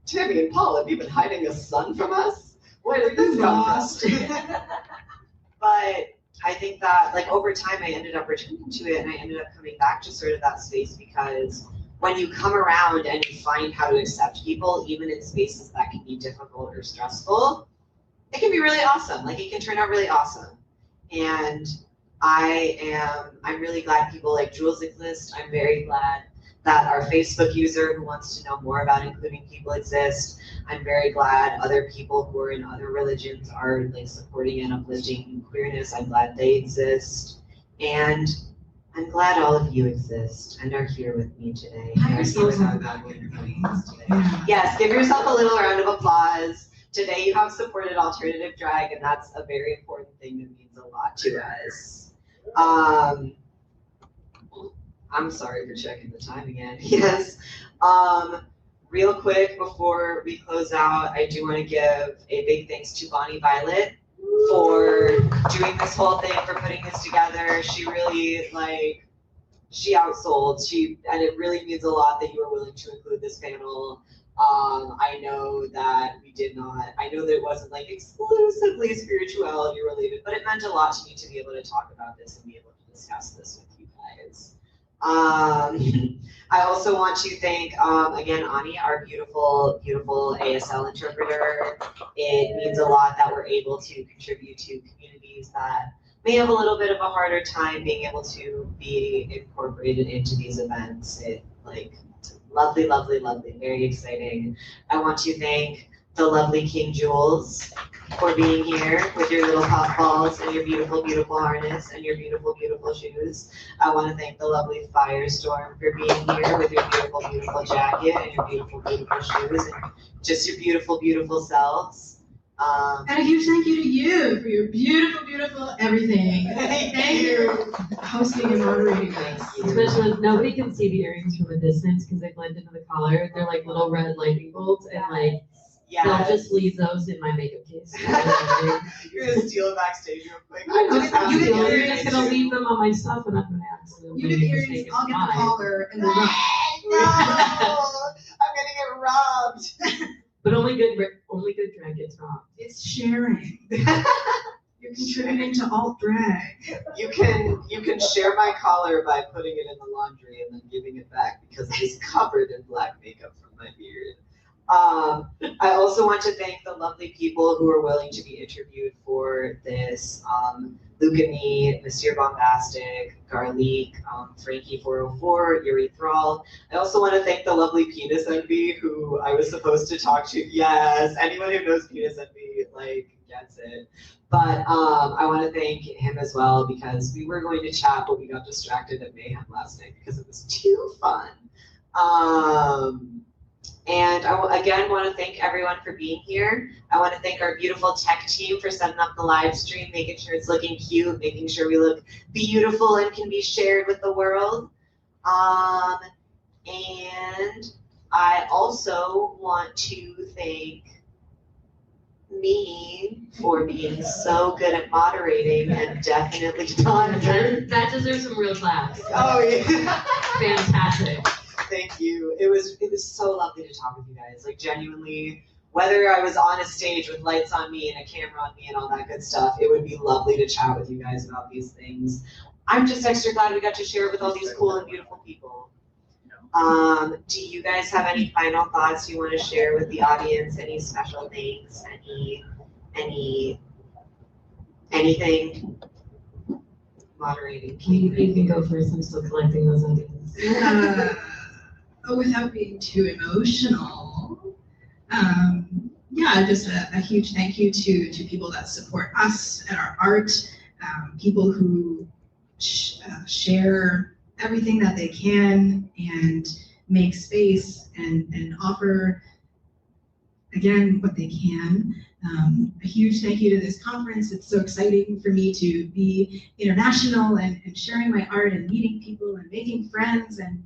Tammy and Paul, have you been hiding a son from us? Where did this come from? But I think that like over time I ended up returning to it, and I ended up coming back to sort of that space, because when you come around and you find how to accept people, even in spaces that can be difficult or stressful, it can be really awesome. Like it can turn out really awesome. And I'm really glad people like Jules exist. I'm very glad that our Facebook user who wants to know more about including people exist. I'm very glad other people who are in other religions are like supporting and uplifting queerness. I'm glad they exist. And I'm glad all of you exist and are here with me today. Yes, give yourself a little round of applause. Today you have supported alternative drag, and that's a very important thing that means a lot to us. I'm sorry for checking the time again. Yes. Real quick before we close out, I do want to give a big thanks to Bonnie Violet for doing this whole thing, for putting this together. She really she outsold. And it really means a lot that you were willing to include this panel. I know that it wasn't like exclusively spirituality related, but it meant a lot to me to be able to talk about this and be able to discuss this with you guys. I also want to thank, again, Ani, our beautiful, beautiful ASL interpreter. It means a lot that we're able to contribute to communities that may have a little bit of a harder time being able to be incorporated into these events. Lovely, lovely, lovely, very exciting. I want to thank the lovely King Jules for being here with your little pop balls and your beautiful, beautiful harness and your beautiful, beautiful shoes. I want to thank the lovely Firestorm for being here with your beautiful, beautiful jacket and your beautiful, beautiful shoes and just your beautiful, beautiful selves. And a huge thank you to you for your beautiful, beautiful everything. Thank you for hosting and moderating us. Especially if nobody can see the earrings from a distance because they blend into the color. They're like little red lightning bolts, and like I'll just leave those in my makeup case. You're gonna steal it backstage real quick. You're just gonna leave them on my stuff, and I'm gonna accidentally. You get the earrings, I'll get the collar and the No, I'm gonna get robbed. But only good drag gets robbed. It's sharing. You're contributing to alt drag. You can share my collar by putting it in the laundry and then giving it back because it is covered in black makeup from my beard. I also want to thank the lovely people who are willing to be interviewed for this. Luke and me, Monsieur Bombastic, Garlic, Frankie 404, Yuri Thrall. I also want to thank the lovely Penis Envy who I was supposed to talk to. Yes, anyone who knows Penis Envy gets it. But I want to thank him as well because we were going to chat, but we got distracted at Mayhem last night because it was too fun. And I again want to thank everyone for being here. I want to thank our beautiful tech team for setting up the live stream, making sure it's looking cute, making sure we look beautiful and can be shared with the world. And I also want to thank me for being so good at moderating and definitely Donovan. That deserves some real claps. Oh yeah. Fantastic. Thank you. It was so lovely to talk with you guys. Like genuinely, whether I was on a stage with lights on me and a camera on me and all that good stuff, it would be lovely to chat with you guys about these things. I'm just extra glad we got to share it with all these cool and beautiful people. Do you guys have any final thoughts you want to share with the audience? Any special things? Anything? Moderating. You can go first. I'm still collecting those ideas. Without being too emotional, just a huge thank you to people that support us and our art, people who share everything that they can and make space and offer, again, what they can. A huge thank you to this conference. It's so exciting for me to be international and sharing my art and meeting people and making friends and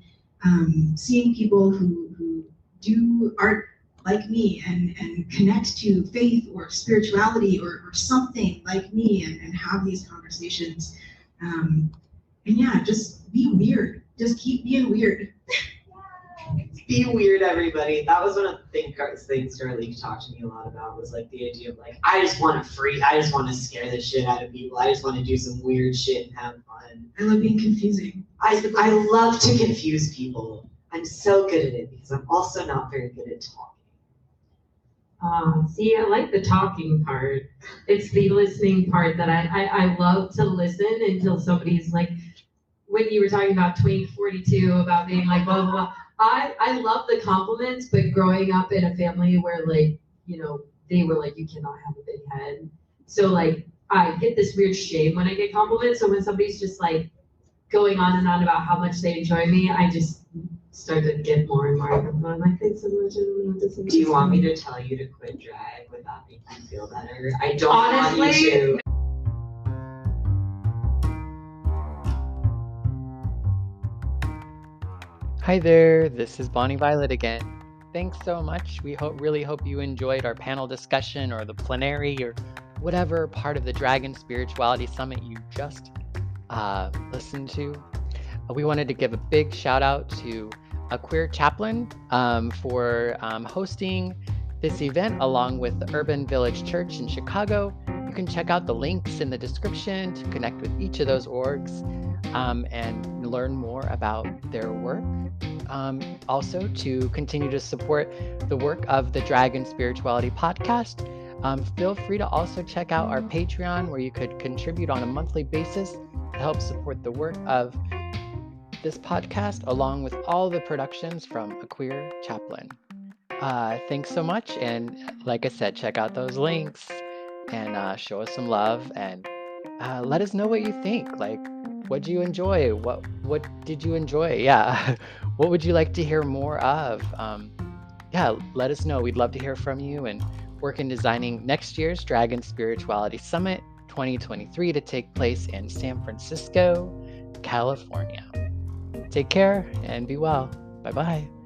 seeing people who do art like me and connect to faith or spirituality or something like me and have these conversations. Just be weird. Just keep being weird. Be weird, everybody. That was one of the things Garlic talked to me a lot about was like the idea of like, I just want to scare the shit out of people. I just want to do some weird shit and have fun. I love being confusing. I love to confuse people. I'm so good at it because I'm also not very good at talking. See, I like the talking part. It's the listening part that I love to listen until somebody's like, when you were talking about Twink 42, about being like, blah, blah, blah. I love the compliments, but growing up in a family where like, they were like, you cannot have a big head. So like, I get this weird shame when I get compliments. So when somebody's just like going on and on about how much they enjoy me, I just start to get more and more. I'm like, thanks so much. I don't know what to say. Do you want me to tell you to quit drag without making you feel better? I don't want you to. Hi there, this is Bonnie Violet again. Thanks so much. We really hope you enjoyed our panel discussion or the plenary or whatever part of the Dragon Spirituality Summit you just listened to. We wanted to give a big shout out to a queer chaplain for hosting this event along with the Urban Village Church in Chicago. You can check out the links in the description to connect with each of those orgs and learn more about their work. Also, to continue to support the work of the Dragon Spirituality Podcast, feel free to also check out our Patreon, where you could contribute on a monthly basis to help support the work of this podcast, along with all the productions from A Queer Chaplain. Thanks so much, and like I said, check out those links and show us some love, and let us know what you think. Like, what did you enjoy? What did you enjoy? Yeah, what would you like to hear more of? Yeah, let us know. We'd love to hear from you, and work in designing next year's Dragon Spirituality Summit 2023 to take place in San Francisco, California. Take care and be well. Bye bye.